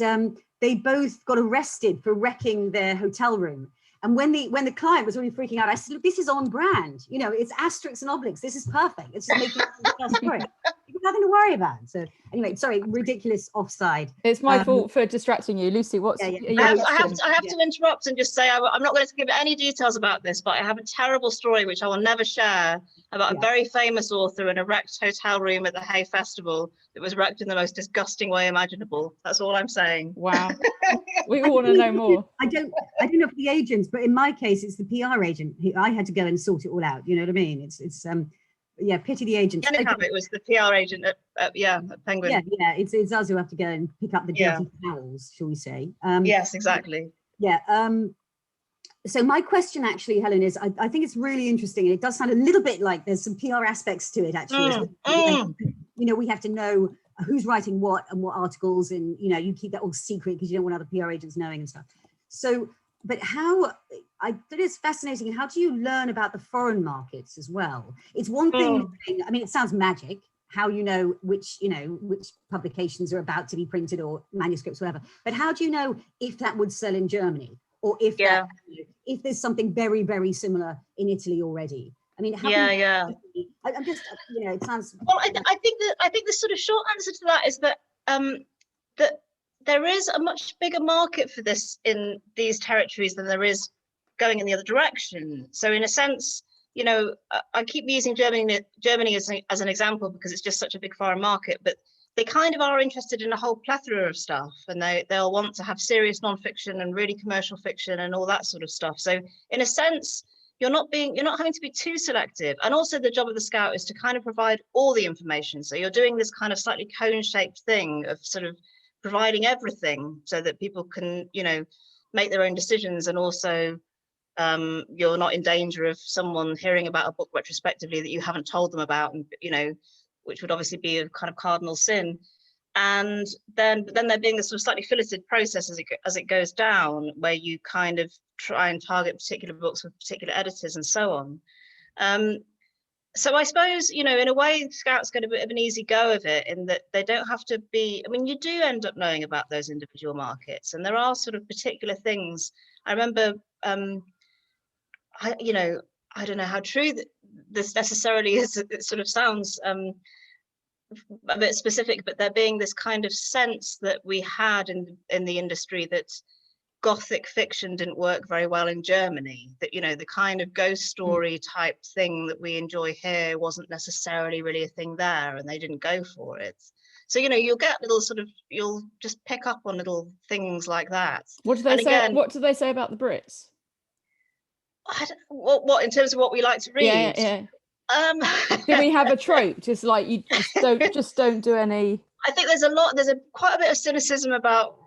they both got arrested for wrecking their hotel room. And when the client was really freaking out, I said, look, this is on brand. You know, it's Asterix and Obelix. This is perfect. It's just making a story. You've got nothing to worry about. So anyway, sorry, ridiculous offside. It's my fault for distracting you. Lucy, what's yeah. I have to interrupt and just say I'm not going to give any details about this, but I have a terrible story which I will never share about a very famous author in a wrecked hotel room at the Hay Festival that was wrecked in the most disgusting way imaginable. That's all I'm saying. Wow. We all want to know more. I don't know for the agents, but in my case, it's the PR agent. I had to go and sort it all out. You know what I mean? It's yeah, pity the agents. It was the PR agent at Penguin. Yeah, it's us who have to go and pick up the dirty towels, shall we say? Yes, exactly. Yeah. So my question actually, Helen, is I think it's really interesting, and it does sound a little bit like there's some PR aspects to it actually. You know, we have to know who's writing what and what articles, and you know, you keep that all secret because you don't want other PR agents knowing and stuff. So, but that is fascinating. How do you learn about the foreign markets as well? It's one thing, I mean, it sounds magic, how you know which publications are about to be printed or manuscripts, whatever. But how do you know if that would sell in Germany, or if if there's something very, very similar in Italy already? I mean, I'm just, you know, it sounds. Well, I think the sort of short answer to that is that that there is a much bigger market for this in these territories than there is going in the other direction. So in a sense, you know, I keep using Germany as an example because it's just such a big foreign market, but they kind of are interested in a whole plethora of stuff, and they'll want to have serious nonfiction and really commercial fiction and all that sort of stuff. So in a sense, you're not having to be too selective. And also the job of the scout is to kind of provide all the information. So you're doing this kind of slightly cone-shaped thing of sort of providing everything so that people can, you know, make their own decisions, and also you're not in danger of someone hearing about a book retrospectively that you haven't told them about, and you know, which would obviously be a kind of cardinal sin. And then there being this sort of slightly filleted process as it goes down, where you kind of try and target particular books with particular editors and so on. So I suppose, you know, in a way, Scout's got a bit of an easy go of it, in that they don't have to be, I mean, you do end up knowing about those individual markets, and there are sort of particular things. I remember, I don't know how true this necessarily is. It sort of sounds a bit specific, but there being this kind of sense that we had in the industry that Gothic fiction didn't work very well in Germany, that, you know, the kind of ghost story type thing that we enjoy here wasn't necessarily really a thing there, and they didn't go for it. So, you know, you'll get you'll just pick up on little things like that. What do they say? Again, what do they say about the Brits? What in terms of what we like to read? Yeah. Do we have a trope? Just like you just don't do any. I think there's quite a bit of cynicism about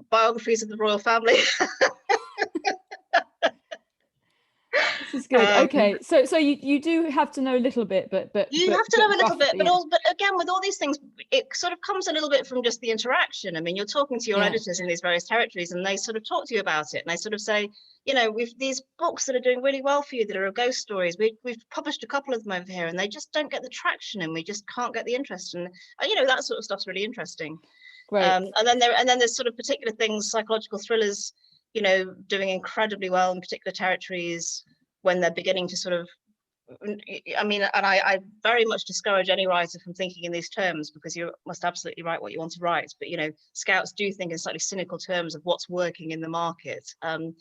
biographies of the royal family. This It's good. Okay, so you do have to know a little bit, but you have to know a little bit, roughly, but again, with all these things, it sort of comes a little bit from just the interaction. I mean, you're talking to your editors in these various territories, and they sort of talk to you about it, and they sort of say, you know, we've these books that are doing really well for you that are ghost stories. We've published a couple of them over here, and they just don't get the traction, and we just can't get the interest, and you know, that sort of stuff's really interesting. Great. And then there's sort of particular things, psychological thrillers, you know, doing incredibly well in particular territories when they're beginning to sort of, I mean, and I very much discourage any writer from thinking in these terms, because you must absolutely write what you want to write. But, you know, scouts do think in slightly cynical terms of what's working in the market. And,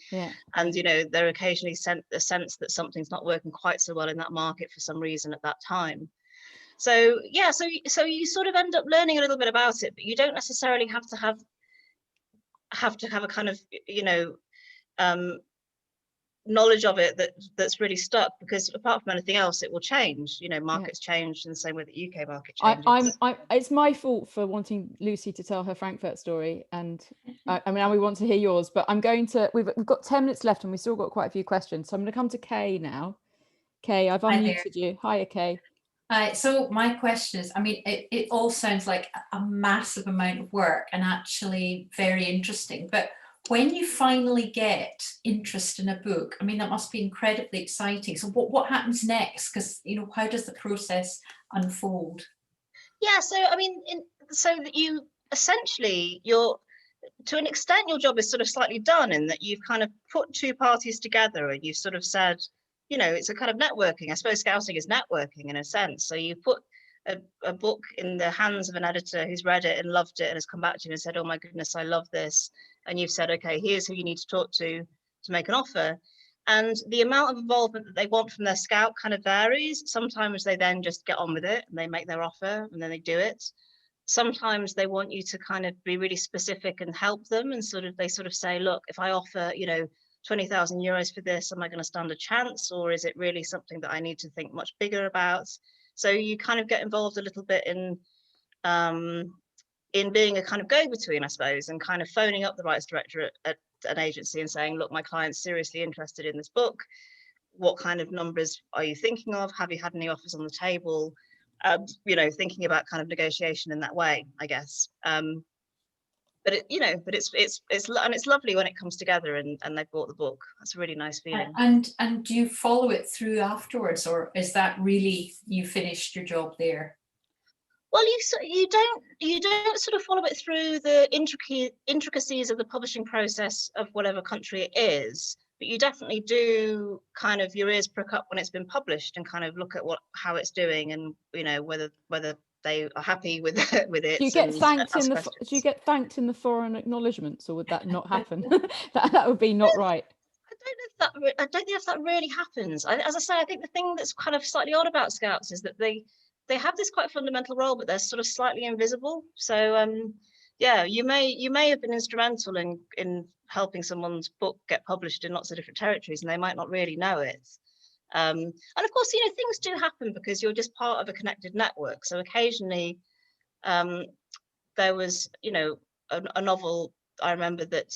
you know, they're occasionally a sense that something's not working quite so well in that market for some reason at that time. So, yeah, so you sort of end up learning a little bit about it, but you don't necessarily have to have a kind of, you know, knowledge of it that's really stuck, because apart from anything else, it will change. You know, markets change in the same way that UK market changes. It's my fault for wanting Lucy to tell her Frankfurt story, and I mean, we want to hear yours, but I'm going to. We've got 10 minutes left, and we still got quite a few questions. So I'm going to come to Kay now. Kay, I've unmuted you. Hiya, Kay. So my question is, I mean, it all sounds like a massive amount of work and actually very interesting, but when you finally get interest in a book, I mean, that must be incredibly exciting. So what happens next? Because, you know, how does the process unfold? Yeah, so I mean, so that you essentially, to an extent, your job is sort of slightly done in that you've kind of put two parties together, and you've sort of said, you know, it's a kind of networking. I suppose scouting is networking in a sense. So you put a book in the hands of an editor who's read it and loved it and has come back to you and said, oh my goodness, I love this. And you've said, okay, here's who you need to talk to make an offer. And the amount of involvement that they want from their scout kind of varies. Sometimes they then just get on with it and they make their offer and then they do it. Sometimes they want you to kind of be really specific and help them, and they sort of say, look, if I offer, you know, 20,000 euros for this, am I going to stand a chance, or is it really something that I need to think much bigger about? So you kind of get involved a little bit in being a kind of go-between, I suppose, and kind of phoning up the rights director at an agency and saying, look, my client's seriously interested in this book. What kind of numbers are you thinking of? Have you had any offers on the table? You know, thinking about kind of negotiation in that way, I guess. But it's lovely when it comes together and they've bought the book. That's a really nice feeling. And do you follow it through afterwards, or is that really you finished your job there? Well, you don't sort of follow it through the intricacies of the publishing process of whatever country it is, but you definitely do kind of your ears prick up when it's been published and kind of look at how it's doing, and you know whether they are happy with it. Do you get thanked in the foreign acknowledgements, or would that not happen? that would be not right. I don't know if that really happens. As I say, I think the thing that's kind of slightly odd about scouts is that they have this quite fundamental role, but they're sort of slightly invisible. So yeah, you may have been instrumental in helping someone's book get published in lots of different territories, and they might not really know it. And of course, you know, things do happen because you're just part of a connected network. So occasionally there was, you know, a novel I remember that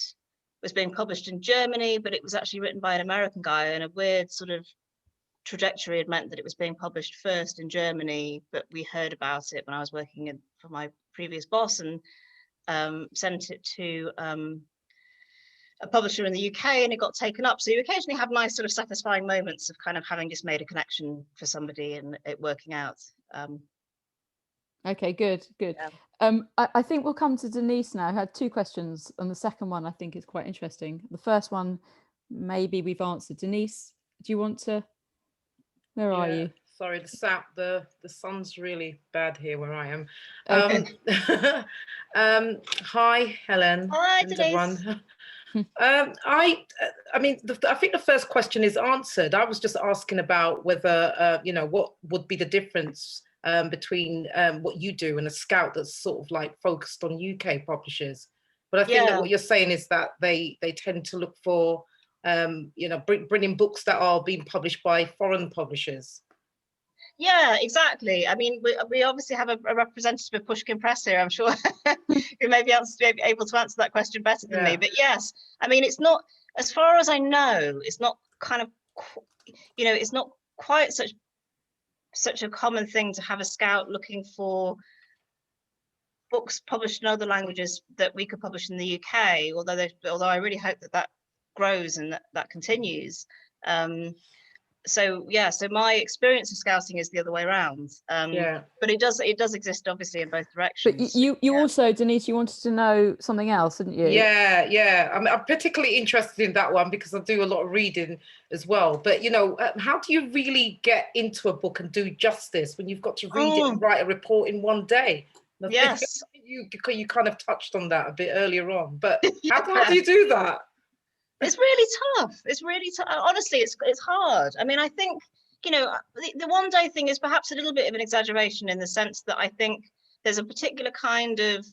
was being published in Germany, but it was actually written by an American guy, and a weird sort of trajectory had meant that it was being published first in Germany, but we heard about it when I was working for my previous boss, and sent it to a publisher in the UK, and it got taken up. So you occasionally have nice sort of satisfying moments of kind of having just made a connection for somebody and it working out. Okay, good. Yeah. I think we'll come to Denise now. I had two questions, and the second one I think is quite interesting. The first one, maybe we've answered. Denise, do you want to? Where are you? Sorry, the sun's really bad here where I am. Okay. Hi, Helen. Hi, Denise. I mean, I think the first question is answered. I was just asking about whether, you know, what would be the difference between what you do and a scout that's sort of like focused on UK publishers. But I think that what you're saying is that they tend to look for, you know, bringing books that are being published by foreign publishers. Yeah, exactly. I mean, we obviously have a representative of Pushkin Press here, I'm sure, who may be able to answer that question better than me. But yes, I mean, it's not, as far as I know, it's not kind of it's not quite such a common thing to have a scout looking for books published in other languages that we could publish in the UK, although I really hope that grows and that continues. So my experience of scouting is the other way around. But it does exist obviously in both directions. But you also, Denise, you wanted to know something else, didn't you? Yeah. I'm particularly interested in that one because I do a lot of reading as well. But how do you really get into a book and do justice when you've got to read it and write a report in one day? Yes, you kind of touched on that a bit earlier on. But how do you do that? It's really tough. It's really tough. Honestly, it's hard. I mean, I think, the one day thing is perhaps a little bit of an exaggeration in the sense that I think there's a particular kind of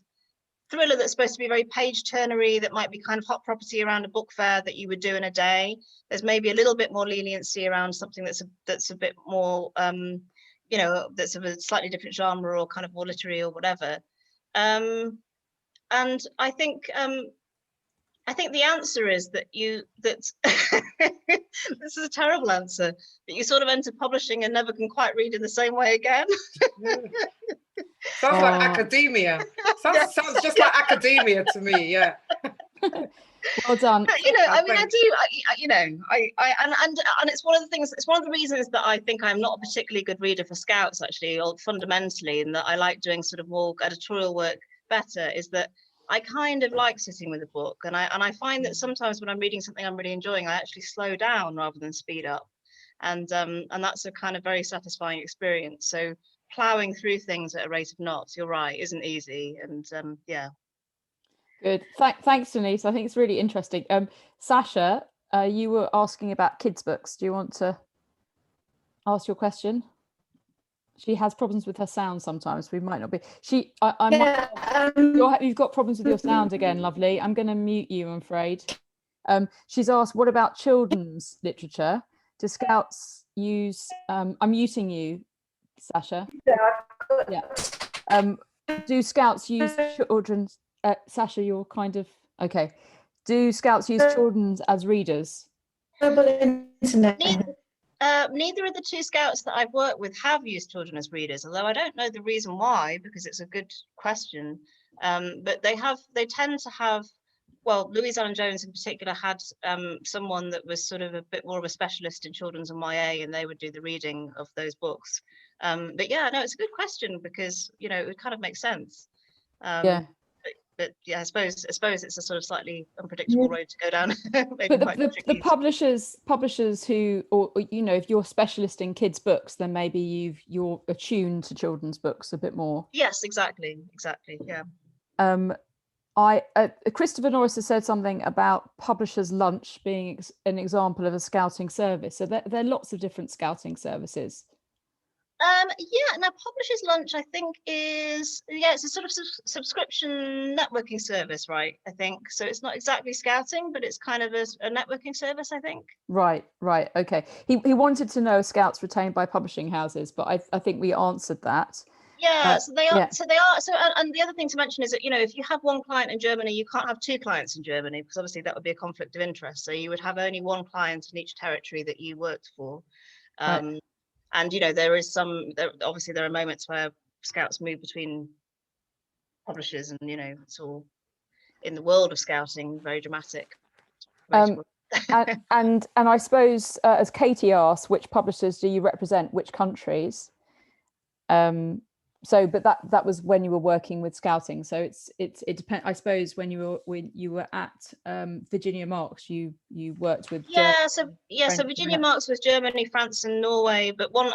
thriller that's supposed to be very page turnery that might be kind of hot property around a book fair that you would do in a day. There's maybe a little bit more leniency around something that's a bit more, that's of a slightly different genre or kind of more literary or whatever. And I think the answer is that this is a terrible answer, that you sort of enter publishing and never can quite read in the same way again. Sounds like academia. Sounds just like academia to me. Yeah. Well done. But, I mean, I do. And it's one of the things. It's one of the reasons that I think I'm not a particularly good reader for Scouts, actually, or fundamentally, and that I like doing sort of more editorial work better. Is that I kind of like sitting with a book, and I find that sometimes when I'm reading something I'm really enjoying, I actually slow down rather than speed up, and that's a kind of very satisfying experience. So ploughing through things at a rate of knots, you're right, isn't easy, and yeah. Good. Thanks, Denise. I think it's really interesting. Sasha, you were asking about kids' books. Do you want to ask your question? She has problems with her sound sometimes. We might not be. You've got problems with your sound again, lovely. I'm going to mute you, I'm afraid. She's asked, what about children's literature? Do Scouts use? I'm muting you, Sasha. Yeah. Do Scouts use children's? Sasha, you're kind of okay. Do Scouts use children's as readers? Neither of the two Scouts that I've worked with have used children as readers, although I don't know the reason why, because it's a good question. But they tend to have, well, Louise Allen-Jones in particular had someone that was sort of a bit more of a specialist in children's and YA, and they would do the reading of those books. But yeah, no, it's a good question because, it kind of makes sense. But yeah, I suppose it's a sort of slightly unpredictable road to go down. But the publishers who, or if you're a specialist in kids' books, then maybe you're attuned to children's books a bit more. Yes, exactly, yeah. Christopher Norris has said something about Publishers Lunch being an example of a scouting service. So there are lots of different scouting services. Now Publishers Lunch I think it's a sort of subscription networking service, right? I think so. It's not exactly scouting, but it's kind of a networking service, I think. Right, okay. He wanted to know if Scouts retained by publishing houses, but I think we answered that. So they are. So and the other thing to mention is that if you have one client in Germany, you can't have two clients in Germany because obviously that would be a conflict of interest. So you would have only one client in each territory that you worked for. Right. And obviously there are moments where Scouts move between publishers, and it's all in the world of scouting very dramatic. And I suppose as Katie asked, which publishers do you represent, which countries? But that was when you were working with scouting. So it depends. I suppose when you were at Virginia Marks, you worked with so Virginia Marks was Germany, France, and Norway. But one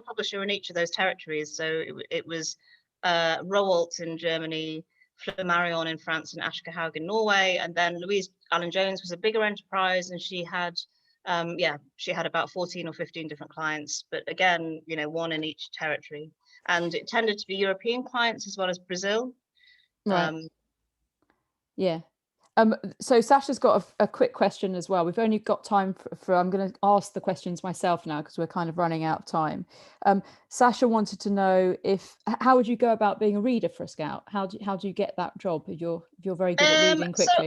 publisher in each of those territories. So it was Rowohlt in Germany, Flammarion in France, and Aschehoug in Norway. And then Louise Allen-Jones was a bigger enterprise, and she had about 14 or 15 different clients. But again, one in each territory. And it tended to be European clients as well as Brazil. Right. So Sasha's got a quick question as well. We've only got time for I'm going to ask the questions myself now because we're kind of running out of time. Sasha wanted to know how would you go about being a reader for a Scout? How do you get that job if you're if you're very good at reading quickly? So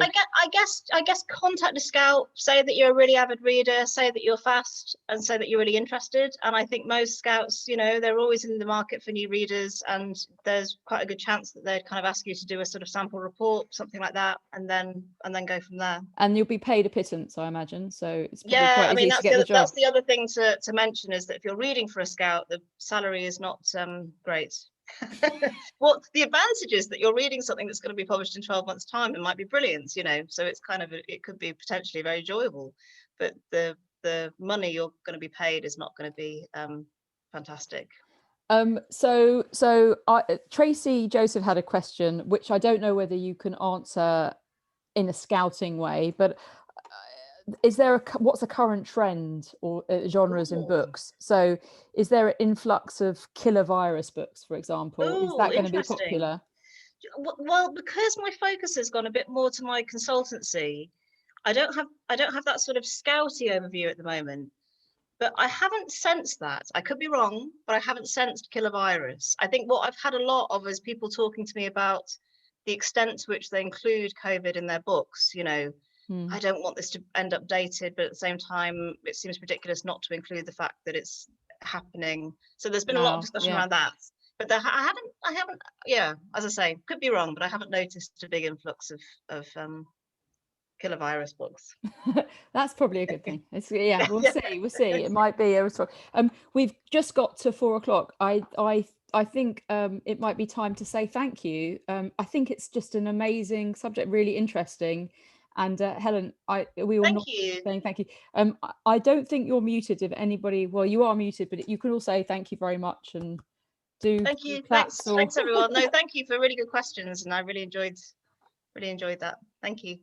I guess contact a scout, say that you're a really avid reader, say that you're fast, and say that you're really interested. And I think most scouts, you know, they're always in the market for new readers, and there's quite a good chance that they'd kind of ask you to do a sort of sample report, something like that, and then go from there. And you'll be paid a pittance, I imagine. So it's probably Yeah, quite I mean, easy to get the job. that's the other thing to mention, is that if you're reading for a scout, the salary is not great. What the advantage is that you're reading something that's going to be published in 12 months time. It might be brilliant, you know, so it's kind of it could be potentially very enjoyable, but the money you're going to be paid is not going to be fantastic. Tracy Joseph had a question which I don't know whether you can answer in a scouting way, but is there what's a current trend or genres in books? So is there an influx of killer virus books, for example? Is that going to be popular? Well, because my focus has gone a bit more to my consultancy, I don't have that sort of scouty overview at the moment, but I haven't sensed that. I could be wrong, but I haven't sensed killer virus. I think what I've had a lot of is people talking to me about the extent to which they include COVID in their books, you know. I don't want this to end up dated, but at the same time, it seems ridiculous not to include the fact that it's happening. So there's been a lot of discussion around that. But I haven't, yeah, as I say, could be wrong, but I haven't noticed a big influx of killer virus books. That's probably a good thing. Yeah, we'll see. It might be a response. We've just got to 4 o'clock. I think it might be time to say thank you. I think it's just an amazing subject, really interesting. And Helen, we all thank you. Saying thank you. I don't think you're muted. If anybody, well, you are muted, but you can all say thank you very much and do. Thank you. Thanks everyone. No, thank you for really good questions, and I really enjoyed that. Thank you.